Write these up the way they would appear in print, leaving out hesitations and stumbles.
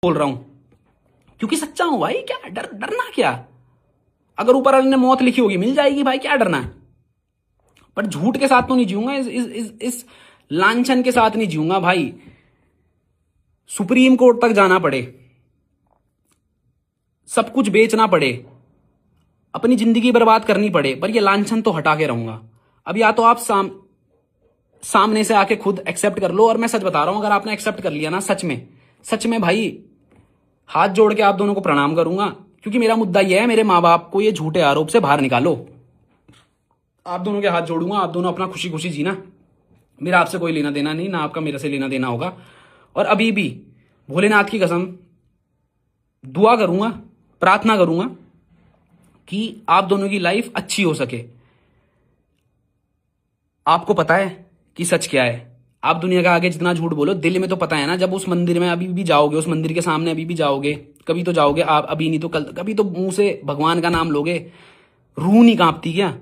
बोल रहा हूं क्योंकि सच्चा हूं भाई। क्या डरना क्या? अगर ऊपर वाले ने मौत लिखी होगी मिल जाएगी भाई, क्या डरना है? पर झूठ के साथ तो नहीं जीऊंगा, इस लांछन के साथ नहीं जीऊंगा भाई। सुप्रीम कोर्ट तक जाना पड़े, सब कुछ बेचना पड़े, अपनी जिंदगी बर्बाद करनी पड़े, पर ये लांछन तो हटा के रहूंगा। अब या तो आप सामने से आके खुद एक्सेप्ट कर लो, और मैं सच बता रहा हूं, अगर आपने एक्सेप्ट कर लिया ना, सच में भाई हाथ जोड़ के आप दोनों को प्रणाम करूंगा। क्योंकि मेरा मुद्दा यह है, मेरे माँ बाप को ये झूठे आरोप से बाहर निकालो। आप दोनों के हाथ जोड़ूंगा, आप दोनों अपना खुशी खुशी जीना। मेरा आपसे कोई लेना देना नहीं, ना आपका मेरे से लेना देना होगा। और अभी भी भोलेनाथ की कसम दुआ करूंगा, प्रार्थना करूंगा कि आप दोनों की लाइफ अच्छी हो सके। आपको पता है कि सच क्या है। आप दुनिया का आगे जितना झूठ बोलो, दिल में तो पता है ना। जब उस मंदिर में अभी भी जाओगे, उस मंदिर के सामने अभी भी जाओगे, कभी तो जाओगे आप, अभी नहीं तो कल, कभी तो मुंह से भगवान का नाम लोगे, रूह नहीं कांपती क्या?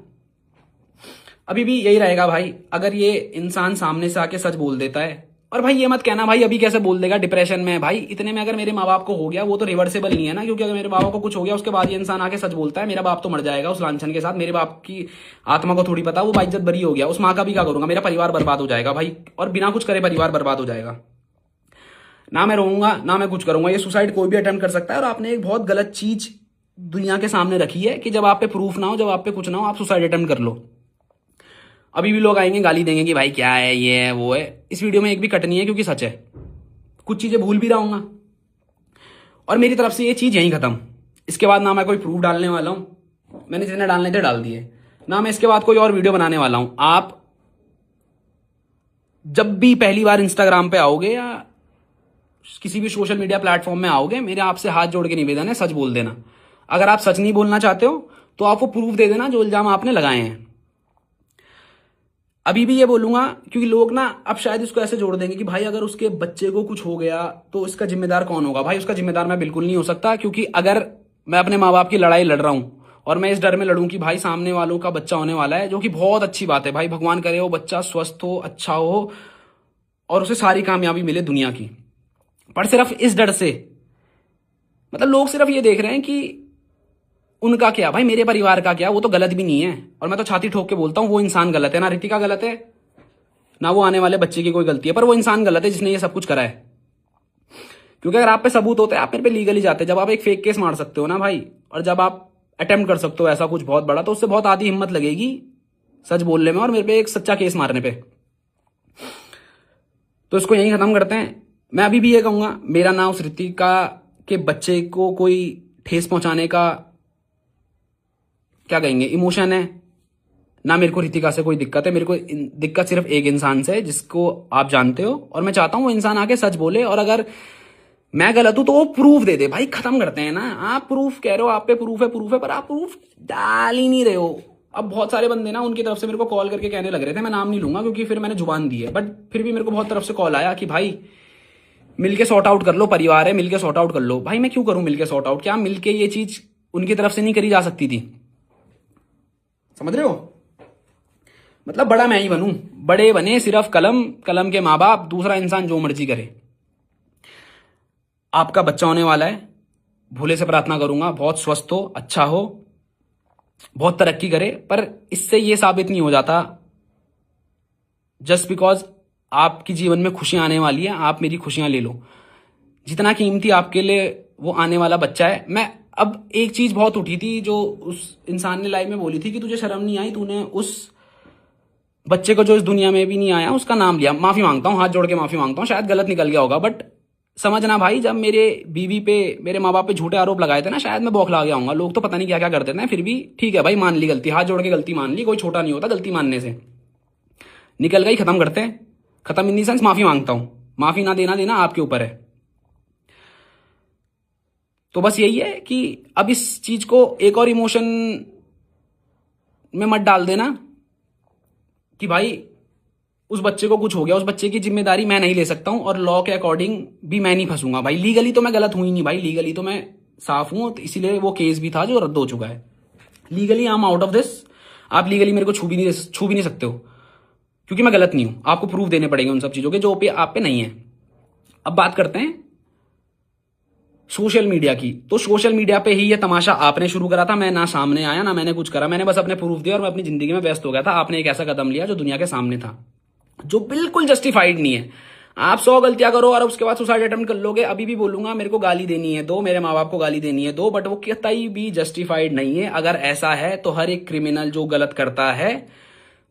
अभी भी यही रहेगा भाई। अगर ये इंसान सामने से आके सच बोल देता है, और भाई ये मत कहना भाई अभी कैसे बोल देगा, डिप्रेशन में है भाई। इतने में अगर मेरे माँ बाप को हो गया, वो तो रिवर्सेबल नहीं है ना। क्योंकि अगर मेरे बाप को कुछ हो गया, उसके बाद ये इंसान आके सच बोलता है, मेरा बाप तो मर जाएगा उस लांछन के साथ। मेरे बाप की आत्मा को थोड़ी पता, वो बाइज्जत बरी हो गया। उस माँ का भी क्या करूंगा? मेरा परिवार बर्बाद हो जाएगा भाई, और बिना कुछ करे परिवार बर्बाद हो जाएगा। ना मैं रहूंगा, ना मैं कुछ करूंगा। ये सुसाइड कोई भी अटेम्प्ट कर सकता है। और आपने एक बहुत गलत चीज दुनिया के सामने रखी है कि जब आप पे प्रूफ ना हो, जब आप पे कुछ ना हो, आप सुसाइड अटेम्प्ट कर लो। अभी भी लोग आएंगे गाली देंगे कि भाई क्या है, ये है, वो है। इस वीडियो में एक भी कट नहीं है, क्योंकि सच है। कुछ चीजें भूल भी रहूंगा, और मेरी तरफ से ये चीज यहीं खत्म। इसके बाद ना मैं कोई प्रूफ डालने वाला हूं, मैंने जितने डालने थे डाल दिए। ना मैं इसके बाद कोई और वीडियो बनाने वाला हूं। आप जब भी पहली बार इंस्टाग्राम पे आओगे या किसी भी सोशल मीडिया प्लेटफॉर्म में आओगे, मेरे आपसे हाथ जोड़ के निवेदन है, सच बोल देना। अगर आप सच नहीं बोलना चाहते हो तो आप वो प्रूफ दे देना जो इल्जाम आपने लगाए हैं। अभी भी ये बोलूंगा, क्योंकि लोग ना अब शायद इसको ऐसे जोड़ देंगे कि भाई अगर उसके बच्चे को कुछ हो गया तो इसका जिम्मेदार कौन होगा? भाई उसका जिम्मेदार मैं बिल्कुल नहीं हो सकता। क्योंकि अगर मैं अपने माँ बाप की लड़ाई लड़ रहा हूं, और मैं इस डर में लड़ूं कि भाई सामने वालों का बच्चा होने वाला है, जो कि बहुत अच्छी बात है भाई, भगवान करे वो बच्चा स्वस्थ हो, अच्छा हो, और उसे सारी कामयाबी मिले दुनिया की। पर सिर्फ इस डर से, मतलब लोग सिर्फ ये देख रहे हैं कि उनका क्या, भाई मेरे परिवार का क्या? वो तो गलत भी नहीं है। और मैं तो छाती ठोक के बोलता हूं, वो इंसान गलत है। ना रितिका गलत है, ना वो आने वाले बच्चे की कोई गलती है, पर वो इंसान गलत है जिसने ये सब कुछ करा है। क्योंकि अगर आप पे सबूत होते, आप मेरे पे लीगली जाते। जब आप एक फेक केस मार सकते हो ना भाई, और जब आप अटेम्प्ट कर सकते हो ऐसा कुछ बहुत बड़ा, तो उससे बहुत आधी हिम्मत लगेगी सच बोलने में, और मेरे पे एक सच्चा केस मारने पे। तो इसको यहीं खत्म करते हैं। मैं अभी भी ये कहूंगा, मेरा ना उस रितिका के बच्चे को कोई ठेस पहुंचाने का, क्या कहेंगे, इमोशन है, ना मेरे को रितिका से कोई दिक्कत है। मेरे को दिक्कत सिर्फ एक इंसान से है, जिसको आप जानते हो। और मैं चाहता हूं वो इंसान आके सच बोले, और अगर मैं गलत हूं तो वो प्रूफ दे दे। भाई खत्म करते हैं ना। आप प्रूफ कह रहे हो, आप पे प्रूफ है, पर आप प्रूफ डाल ही नहीं रहे हो। अब बहुत सारे बंदे ना उनकी तरफ से मेरे को कॉल करके कहने लग रहे थे, मैं नाम नहीं लूंगा क्योंकि फिर मैंने जुबान दी है, बट फिर भी मेरे को बहुत तरफ से कॉल आया कि भाई मिलके सॉर्ट आउट कर लो, परिवार है, मिलके सॉर्ट आउट कर लो। भाई मैं क्यों करूं मिलके सॉर्ट आउट? क्या मिलके ये चीज उनकी तरफ से नहीं करी जा सकती थी? समझ रहे हो? मतलब बड़ा मैं ही बनूं, बड़े बने सिर्फ कलम, कलम के माँ बाप, दूसरा इंसान जो मर्जी करे। आपका बच्चा होने वाला है, भोले से प्रार्थना करूंगा बहुत स्वस्थ हो, अच्छा हो, बहुत तरक्की करे। पर इससे ये साबित नहीं हो जाता जस्ट बिकॉज आपकी जीवन में खुशियां आने वाली है, आप मेरी खुशियां ले लो। जितना कीमती आपके लिए वो आने वाला बच्चा है। मैं अब एक चीज बहुत उठी थी जो उस इंसान ने लाइव में बोली थी कि तुझे शर्म नहीं आई, तूने उस बच्चे को जो इस दुनिया में भी नहीं आया उसका नाम लिया। माफी मांगता हूं, हाथ जोड़ के माफी मांगता हूं, शायद गलत निकल गया होगा, बट समझना भाई, जब मेरे बीवी पे, मेरे माँ बाप पे झूठे आरोप लगाए थे ना, शायद मैं बौखला गया हूंगा। लोग तो पता नहीं क्या क्या करते थे, फिर भी ठीक है भाई, मान ली गलती, हाथ जोड़ के गलती मान ली। कोई छोटा नहीं होता गलती मानने से। निकल गई, खत्म करते हैं। खत्म इन दी सेंस माफी मांगता हूं, माफी ना देना देना आपके ऊपर है। तो बस यही है कि अब इस चीज को एक और इमोशन में मत डाल देना कि भाई उस बच्चे को कुछ हो गया, उस बच्चे की जिम्मेदारी मैं नहीं ले सकता हूं, और लॉ के अकॉर्डिंग भी मैं नहीं फंसूंगा भाई। लीगली तो मैं गलत हुई नहीं भाई, लीगली तो मैं साफ हूं, तो इसीलिए वो केस भी था जो रद्द हो चुका है। Legally I am out of this. आप लीगली मेरे को छू भी नहीं सकते हो, क्योंकि मैं गलत नहीं हूं। आपको प्रूफ देने पड़ेंगे उन सब चीजों के जो पे आप पे नहीं है। अब बात करते हैं सोशल मीडिया की। तो सोशल मीडिया पे ही ये तमाशा आपने शुरू करा था, मैं ना सामने आया ना मैंने कुछ करा, मैंने बस अपने प्रूफ दिया और मैं अपनी जिंदगी में व्यस्त हो गया था। आपने एक ऐसा कदम लिया जो दुनिया के सामने था, जो बिल्कुल जस्टिफाइड नहीं है। आप 100 गलतियां करो और उसके बाद सुसाइड अटेम्प्ट कर लोगे, अभी भी बोलूंगा मेरे को गाली देनी है दो, मेरे माँ बाप को गाली देनी है दो, बट वो कतई भी जस्टिफाइड नहीं है। अगर ऐसा है तो हर एक क्रिमिनल जो गलत करता है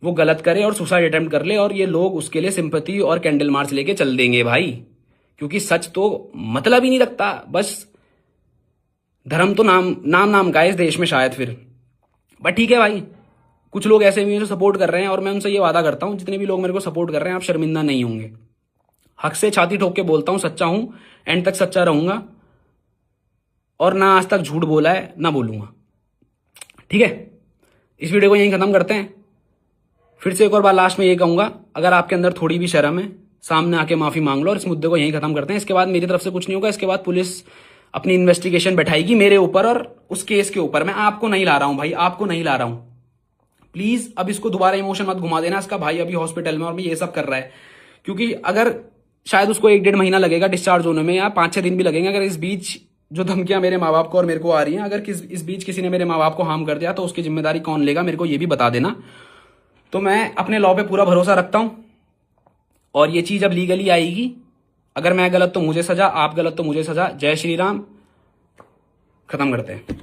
वो गलत करे और सुसाइड अटेम्प्ट कर ले, और ये लोग उसके लिए सिंपैथी और कैंडल मार्च लेके चल देंगे भाई, क्योंकि सच तो मतलब ही नहीं रखता। बस धर्म तो नाम का है इस देश में शायद फिर। बट ठीक है भाई, कुछ लोग ऐसे भी हैं जो सपोर्ट कर रहे हैं, और मैं उनसे ये वादा करता हूं जितने भी लोग मेरे को सपोर्ट कर रहे हैं आप शर्मिंदा नहीं होंगे। हक से छाती ठोक के बोलता हूं, सच्चा हूं, एंड तक सच्चा रहूंगा, और ना आज तक झूठ बोला है ना बोलूंगा। ठीक है, इस वीडियो को यहीं खत्म करते हैं। फिर से एक और बार लास्ट में ये कहूंगा, अगर आपके अंदर थोड़ी भी शर्म है सामने आके माफी मांग लो, और इस मुद्दे को यहीं खत्म करते हैं। इसके बाद मेरी तरफ से कुछ नहीं होगा, इसके बाद पुलिस अपनी इन्वेस्टिगेशन बैठाएगी मेरे ऊपर और उस केस के ऊपर। मैं आपको नहीं ला रहा हूं भाई, आपको नहीं ला रहा हूं। प्लीज अब इसको दोबारा इमोशन मत घुमा देना। इसका भाई अभी हॉस्पिटल में और ये सब कर रहा है, क्योंकि अगर शायद उसको 1-1.5 महीना लगेगा डिस्चार्ज होने में, या 5-6 दिन भी लगेंगे। अगर इस बीच जो धमकियां मेरे माँ बाप को और मेरे को आ रही हैं, अगर इस बीच किसी ने मेरे माँ बाप को हार्म कर दिया तो उसकी जिम्मेदारी कौन लेगा, मेरे को ये भी बता देना। तो मैं अपने लॉ पे पूरा भरोसा रखता हूं, और ये चीज अब लीगली आएगी। अगर मैं गलत तो मुझे सजा, आप गलत तो मुझे सजा। जय श्री राम, खत्म करते हैं।